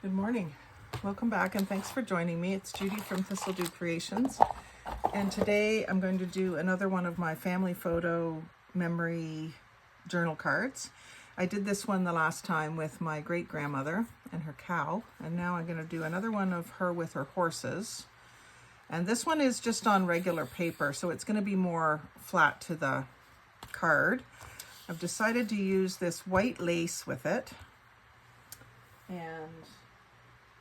Good morning. Welcome back and thanks for joining me. It's Judy from Thistledew Creations, and today I'm going to do another one of my family photo memory journal cards. I did this one the last time with my great-grandmother and her cow, and now I'm going to do another one of her with her horses. And this one is just on regular paper, so it's going to be more flat to the card. I've decided to use this white lace with it and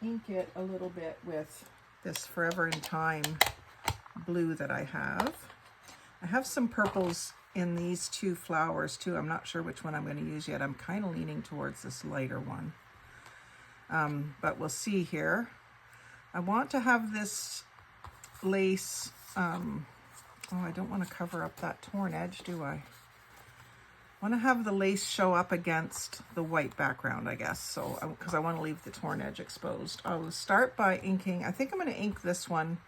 ink it a little bit with this Forever in Time blue that I have. I have some purples in these two flowers too. I'm not sure which one I'm going to use yet. I'm kind of leaning towards this lighter one. But we'll see here. I want to have this lace, oh, I don't want to cover up that torn edge, do I? I want to have the lace show up against the white background, I guess, so because I want to leave the torn edge exposed. I'll start by inking. I think I'm going to ink this one.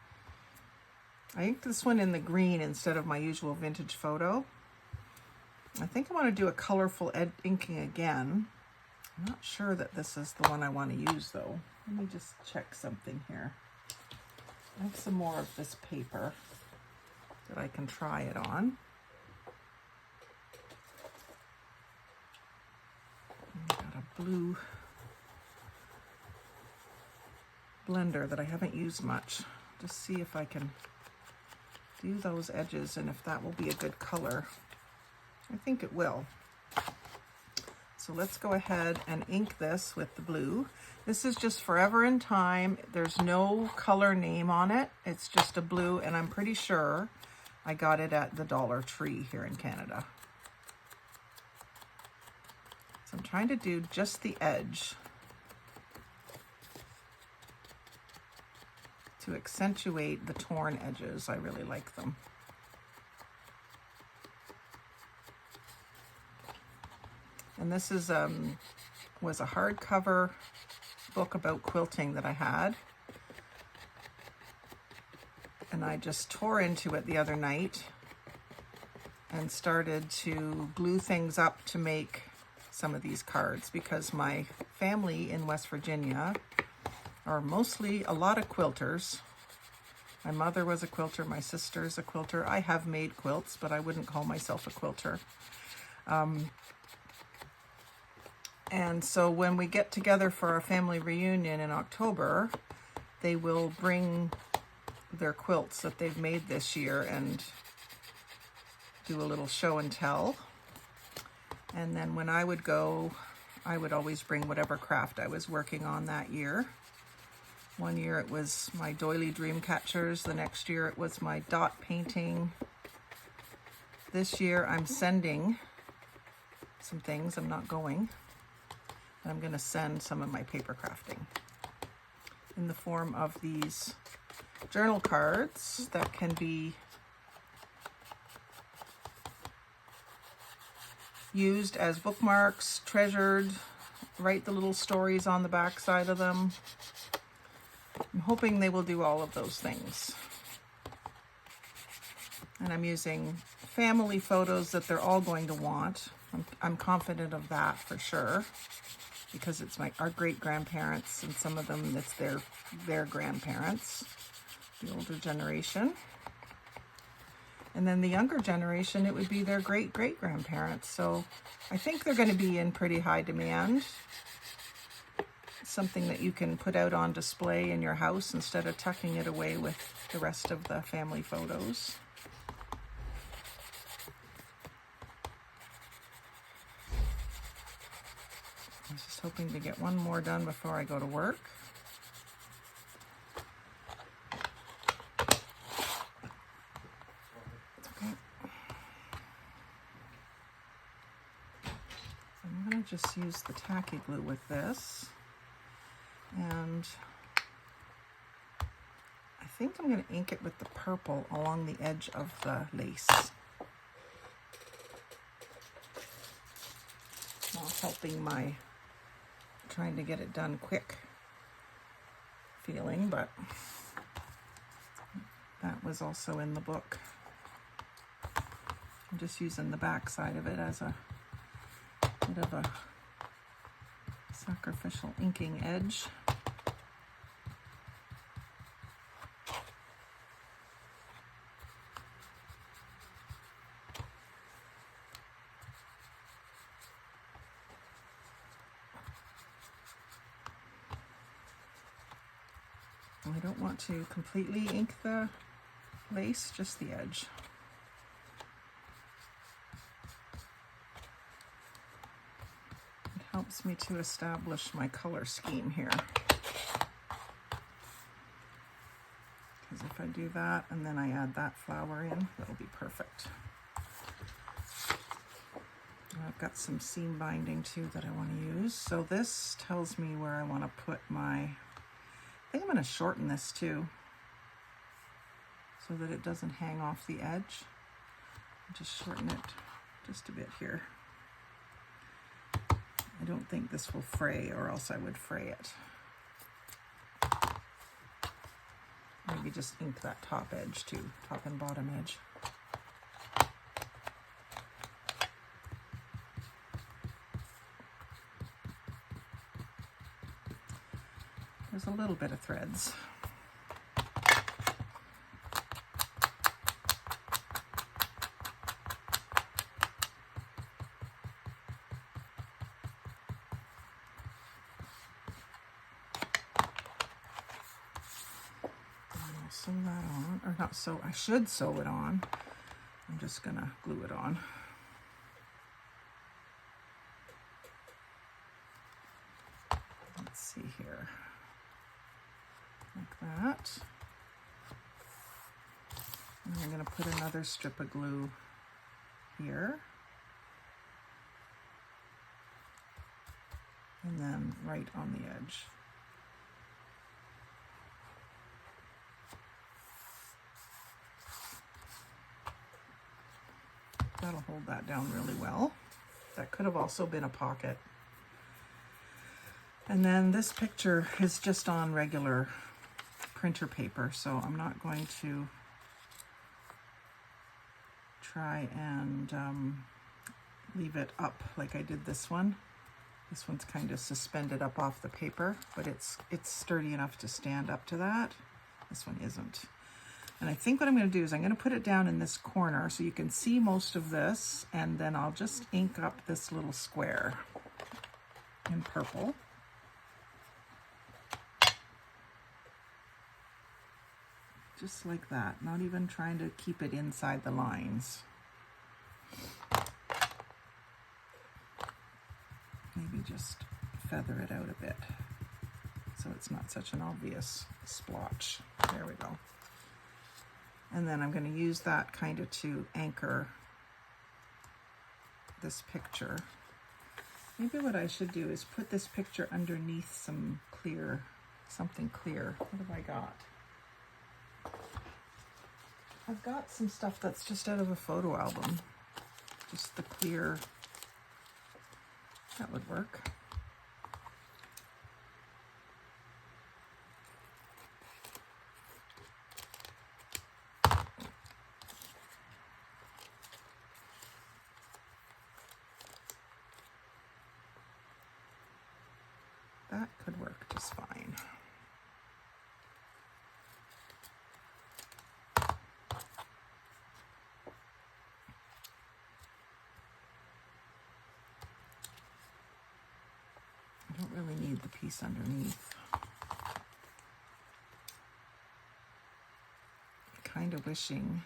I inked this one in the green instead of my usual vintage photo. I think I want to do a colorful inking again. I'm not sure that this is the one I want to use though. Let me just check something here. I have some more of this paper that I can try it on. Got a blue blender that I haven't used much. Just see if I can do those edges and if that will be a good color. I think it will. So let's go ahead and ink this with the blue. This is just Forever in Time. There's no color name on it. It's just a blue, and I'm pretty sure I got it at the Dollar Tree here in Canada. So I'm trying to do just the edge to accentuate the torn edges. I really like them. And this is was a hardcover book about quilting that I had. And I just tore into it the other night and started to glue things up to make some of these cards, because my family in West Virginia are mostly a lot of quilters. My mother was a quilter, my sister's a quilter. I have made quilts, but I wouldn't call myself a quilter. And so when we get together for our family reunion in October, they will bring their quilts that they've made this year and do a little show and tell. And then when I would go, I would always bring whatever craft I was working on that year. One year it was my doily dream catchers. The next year it was my dot painting. This year I'm sending some things. I'm not going. And I'm going to send some of my paper crafting in the form of these journal cards that can be used as bookmarks, treasured, write the little stories on the back side of them. I'm hoping they will do all of those things. And I'm using family photos that they're all going to want. I'm confident of that for sure, because it's our great-grandparents, and some of them it's their grandparents, the older generation. And then the younger generation, it would be their great-great-grandparents. So I think they're going to be in pretty high demand. Something that you can put out on display in your house instead of tucking it away with the rest of the family photos. I was just hoping to get one more done before I go to work. I'm going to just use the tacky glue with this, and I think I'm going to ink it with the purple along the edge of the lace. While helping my trying to get it done quick feeling, but that was also in the book. I'm just using the back side of it as a bit of a sacrificial inking edge. I don't want to completely ink the lace, just the edge. It helps me to establish my color scheme here. Because if I do that and then I add that flower in, that'll be perfect. I've got some seam binding too that I want to use. So this tells me where I want to put my, I think I'm going to shorten this too, so that it doesn't hang off the edge. Just shorten it just a bit here. I don't think this will fray, or else I would fray it. Maybe just ink that top edge too, top and bottom edge. There's a little bit of threads. I'll sew that on, or not sew, I should sew it on. I'm just gonna glue it on. Let's see here. Like that. And I'm going to put another strip of glue here. And then right on the edge. That'll hold that down really well. That could have also been a pocket. And then this picture is just on regular printer paper, so I'm not going to try and leave it up like I did this one. This one's kind of suspended up off the paper, but it's sturdy enough to stand up to that. This one isn't. And I think what I'm going to do is I'm going to put it down in this corner so you can see most of this, and then I'll just ink up this little square in purple. Just like that, not even trying to keep it inside the lines. Maybe just feather it out a bit so it's not such an obvious splotch. There we go. And then I'm going to use that kind of to anchor this picture. Maybe what I should do is put this picture underneath some clear, something clear. What have I got? I've got some stuff that's just out of a photo album. Just the clear, that would work. That could work just fine. I don't really need the piece underneath. Kind of wishing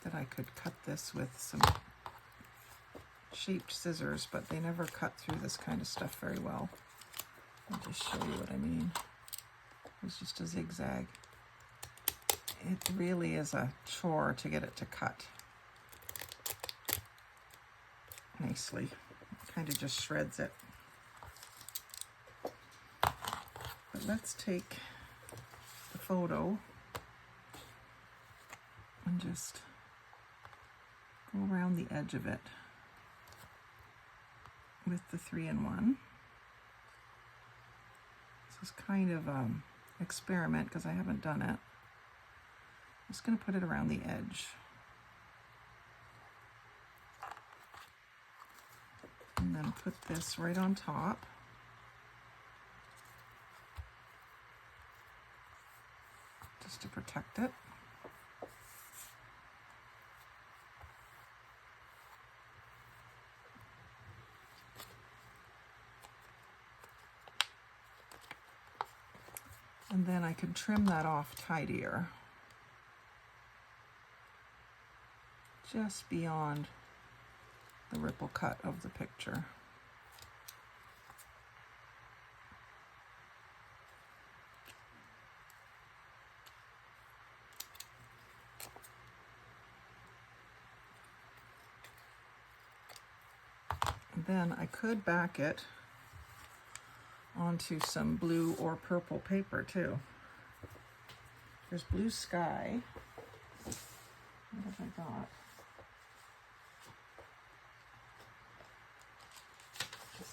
that I could cut this with some shaped scissors, but they never cut through this kind of stuff very well. I'll just show you what I mean. It's just a zigzag. It really is a chore to get it to cut nicely. Kind of just shreds it. But let's take the photo and just go around the edge of it with the 3-in-1. This is kind of experiment because I haven't done it. I'm just going to put it around the edge. And then put this right on top. Just to protect it. And then I can trim that off tidier, just beyond the ripple cut of the picture. And then I could back it onto some blue or purple paper too. There's blue sky. What have I got?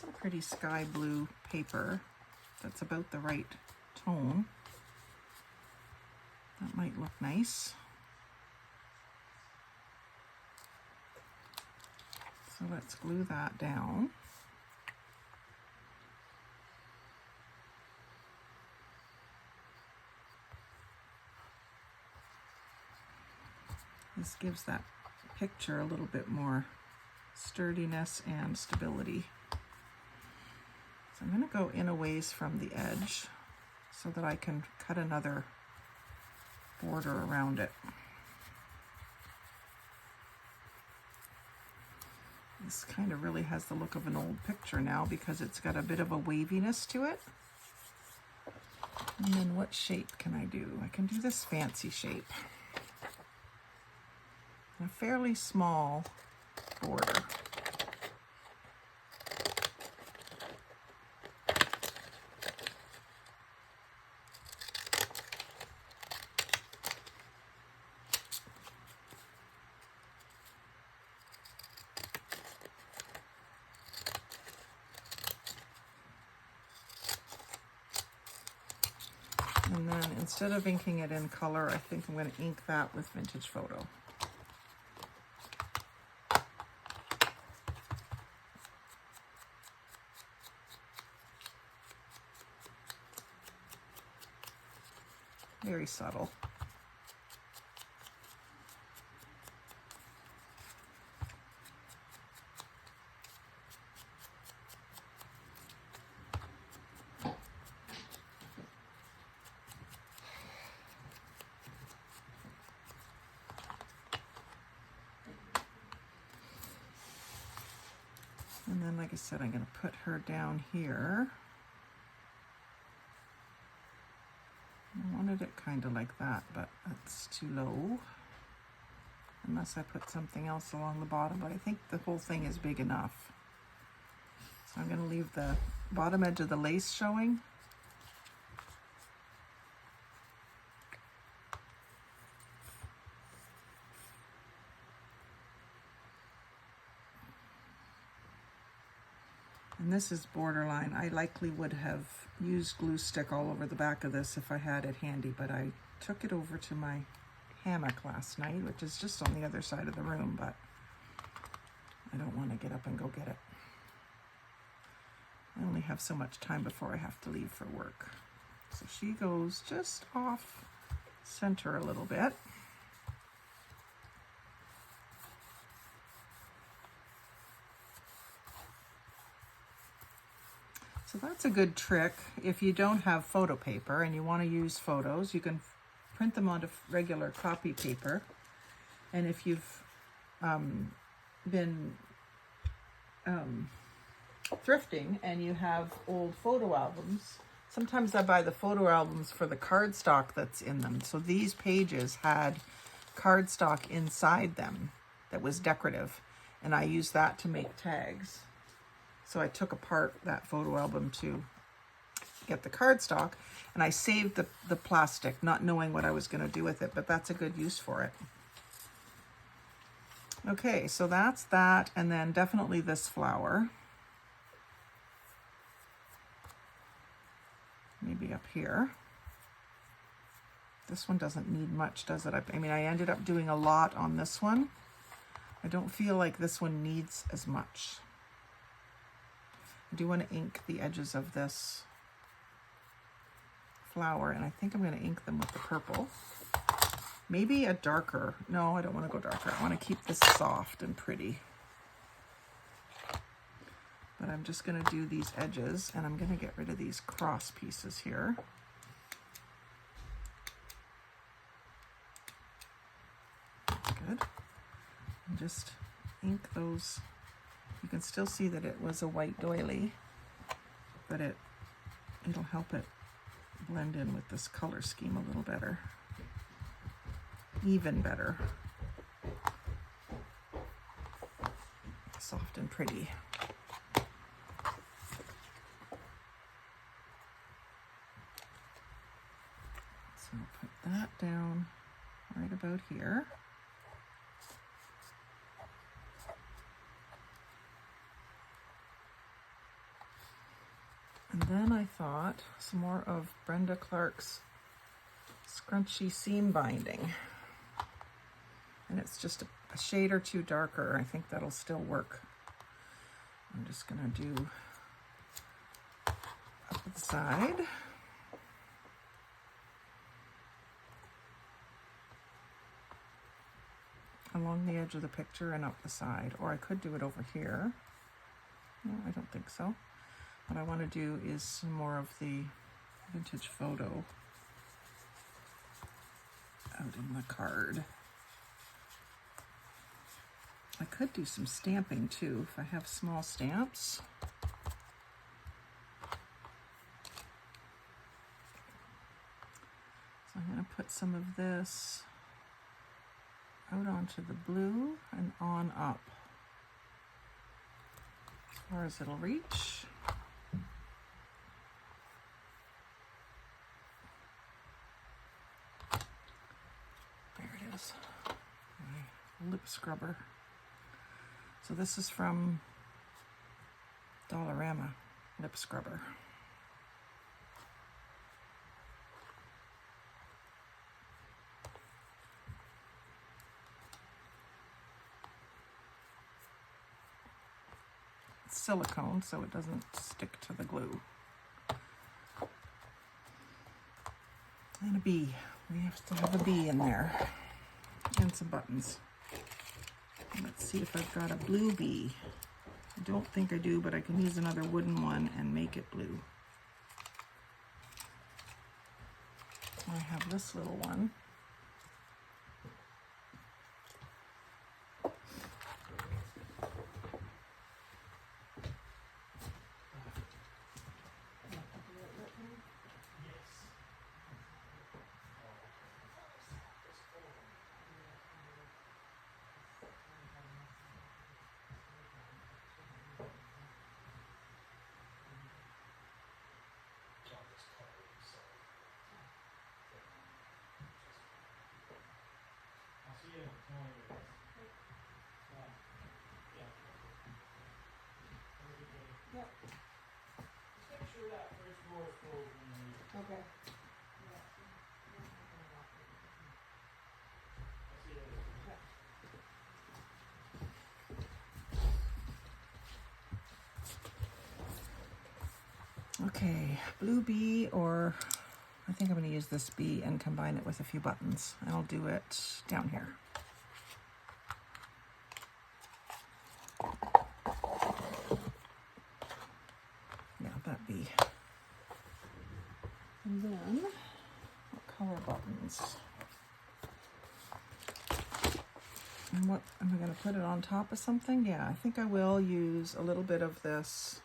Some pretty sky blue paper that's about the right tone. That might look nice. So let's glue that down. This gives that picture a little bit more sturdiness and stability. So I'm going to go in a ways from the edge so that I can cut another border around it. This kind of really has the look of an old picture now because it's got a bit of a waviness to it. And then what shape can I do? I can do this fancy shape. A fairly small border. And then instead of inking it in color, I think I'm going to ink that with Vintage Photo. Very subtle. And then, like I said, I'm going to put her down here. I wanted it kind of like that, but that's too low. Unless I put something else along the bottom, but I think the whole thing is big enough. So I'm going to leave the bottom edge of the lace showing. And this is borderline. I likely would have used glue stick all over the back of this if I had it handy, but I took it over to my hammock last night, which is just on the other side of the room, but I don't want to get up and go get it. I only have so much time before I have to leave for work. So she goes just off center a little bit. So that's a good trick. If you don't have photo paper and you want to use photos, you can print them onto regular copy paper. And if you've been thrifting and you have old photo albums, sometimes I buy the photo albums for the cardstock that's in them. So these pages had cardstock inside them that was decorative, and I used that to make tags. So I took apart that photo album to get the cardstock, and I saved the plastic, not knowing what I was going to do with it, but that's a good use for it. Okay, so that's that, and then definitely this flower. Maybe up here. This one doesn't need much, does it? I mean, I ended up doing a lot on this one. I don't feel like this one needs as much. I do want to ink the edges of this flower, and I think I'm going to ink them with the purple. Maybe a darker. No, I don't want to go darker. I want to keep this soft and pretty. But I'm just going to do these edges, and I'm going to get rid of these cross pieces here. just ink those. You can still see that it was a white doily, but it'll help it blend in with this color scheme a little better, even better. Soft and pretty. So I'll put that down right about here. And then I thought some more of Brenda Clark's scrunchy seam binding. And it's just a shade or two darker. I think that'll still work. I'm just gonna do up the side. Along the edge of the picture and up the side. Or I could do it over here. No, I don't think so. What I want to do is some more of the vintage photo out in the card. I could do some stamping too if I have small stamps. So I'm going to put some of this out onto the blue and on up as far as it'll reach. My lip scrubber. So this is from Dollarama lip scrubber. It's silicone, so it doesn't stick to the glue. And a bee. We have to have a bee in there. And some buttons. Let's see if I've got a blue bee. I don't think I do, but I can use another wooden one and make it blue. I have this little one. Yep. Just make sure that first door is closed when you leave. Okay. I'll see you later. Okay, blue bee, or I think I'm going to use this bee and combine it with a few buttons. I'll do it down here. Yeah, that bee. And then, what color buttons? And what, am I going to put it on top of something? Yeah, I think I will use a little bit of this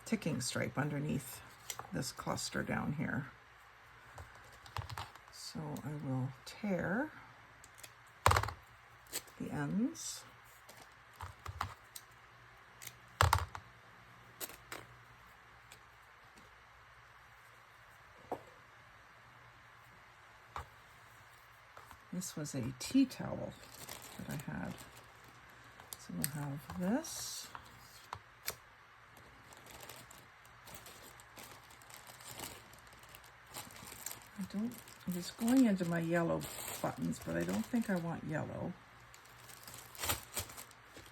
ticking stripe underneath this cluster down here. So I will tear the ends. This was a tea towel that I had. So we'll have this. I was going into my yellow buttons, but I don't think I want yellow.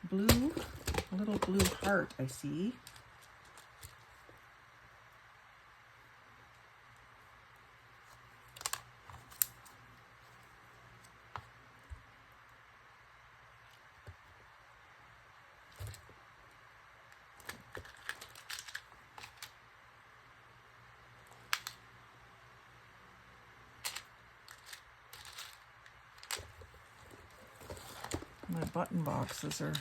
Blue, a little blue heart I see. button boxes are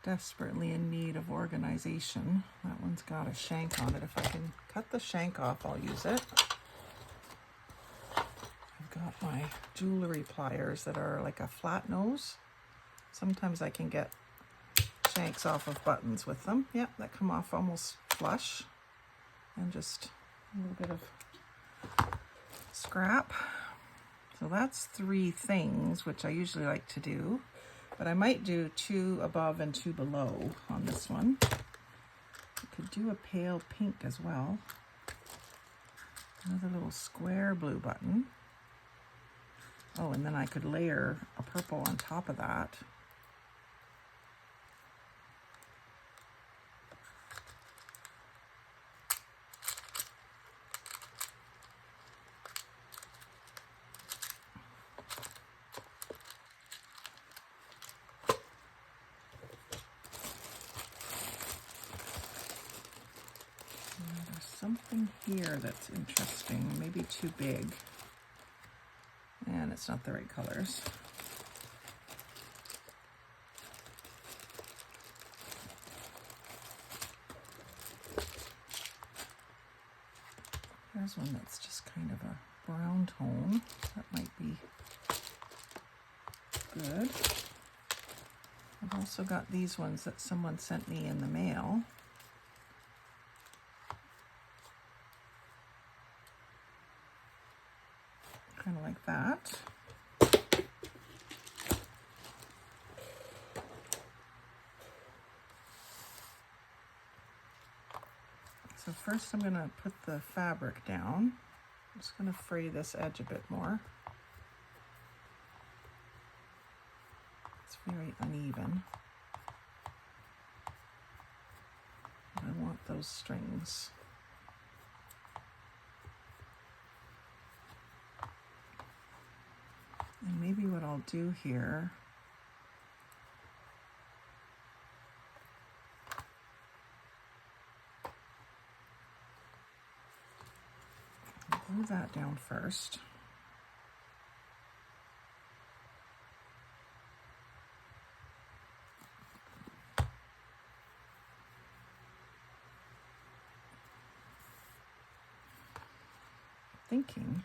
desperately in need of organization. That one's got a shank on it. If I can cut the shank off, I'll use it. I've got my jewellery pliers that are like a flat nose. Sometimes I can get shanks off of buttons with them. Yep, that come off almost flush. And just a little bit of scrap. So that's 3 things, which I usually like to do. But I might do 2 above and 2 below on this one. I could do a pale pink as well. Another little square blue button. Oh, and then I could layer a purple on top of that. Something here that's interesting, maybe too big, and it's not the right colors. There's one that's just kind of a brown tone. That might be good. I've also got these ones that someone sent me in the mail. Kind of like that. So first I'm going to put the fabric down. I'm just going to fray this edge a bit more. It's very uneven. I want those strings. And maybe what I'll do here, I'll glue that down first. Thinking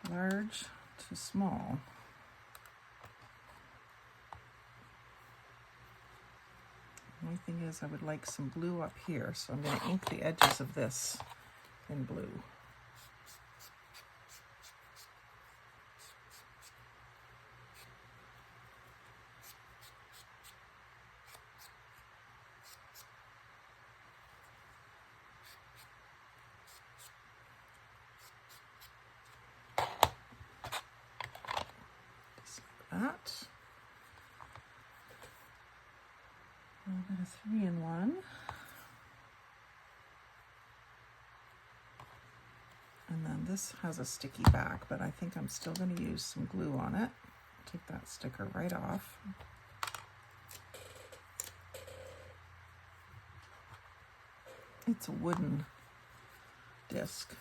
large to small. The only thing is I would like some blue up here, so I'm going to ink the edges of this in blue. That. A little bit of 3-in-1. And then this has a sticky back, but I think I'm still going to use some glue on it. Take that sticker right off. It's a wooden disc.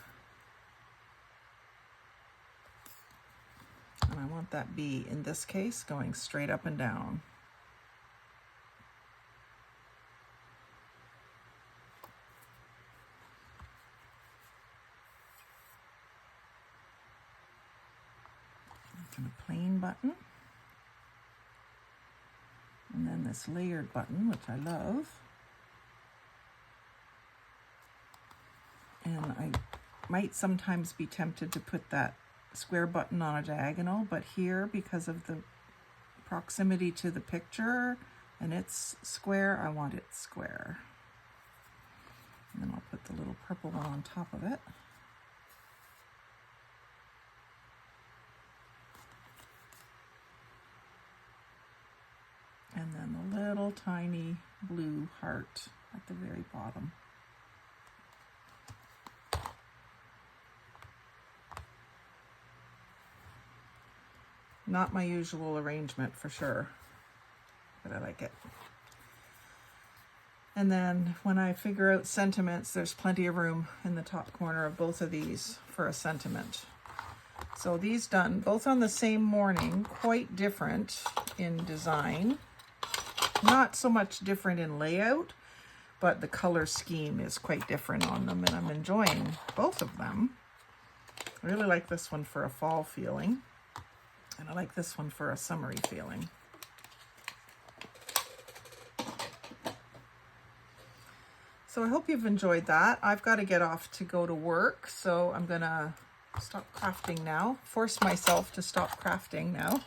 And I want that bee, in this case, going straight up and down. And a plain button. And then this layered button, which I love. And I might sometimes be tempted to put that square button on a diagonal, but here, because of the proximity to the picture and it's square, I want it square. And then I'll put the little purple one on top of it. And then the little tiny blue heart at the very bottom. Not my usual arrangement for sure, but I like it. And then when I figure out sentiments, there's plenty of room in the top corner of both of these for a sentiment. So these done both on the same morning, quite different in design. Not so much different in layout, but the color scheme is quite different on them, and I'm enjoying both of them. I really like this one for a fall feeling, and I like this one for a summery feeling. So I hope you've enjoyed that. I've got to get off to go to work, so I'm gonna stop crafting now, force myself to stop crafting now.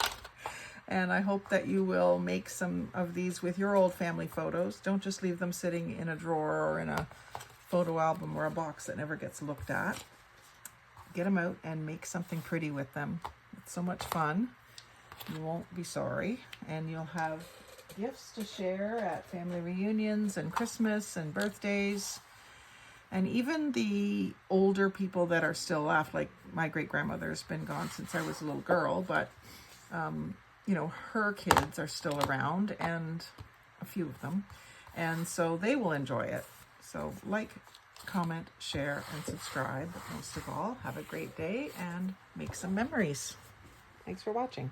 And I hope that you will make some of these with your old family photos. Don't just leave them sitting in a drawer or in a photo album or a box that never gets looked at. Get them out and make something pretty with them. It's so much fun. You won't be sorry, and you'll have gifts to share at family reunions and Christmas and birthdays. And even the older people that are still left, like my great-grandmother's been gone since I was a little girl, but you know, her kids are still around, and a few of them, and so they will enjoy it. So like, comment, share, and subscribe. But most of all, have a great day and make some memories. Thanks for watching.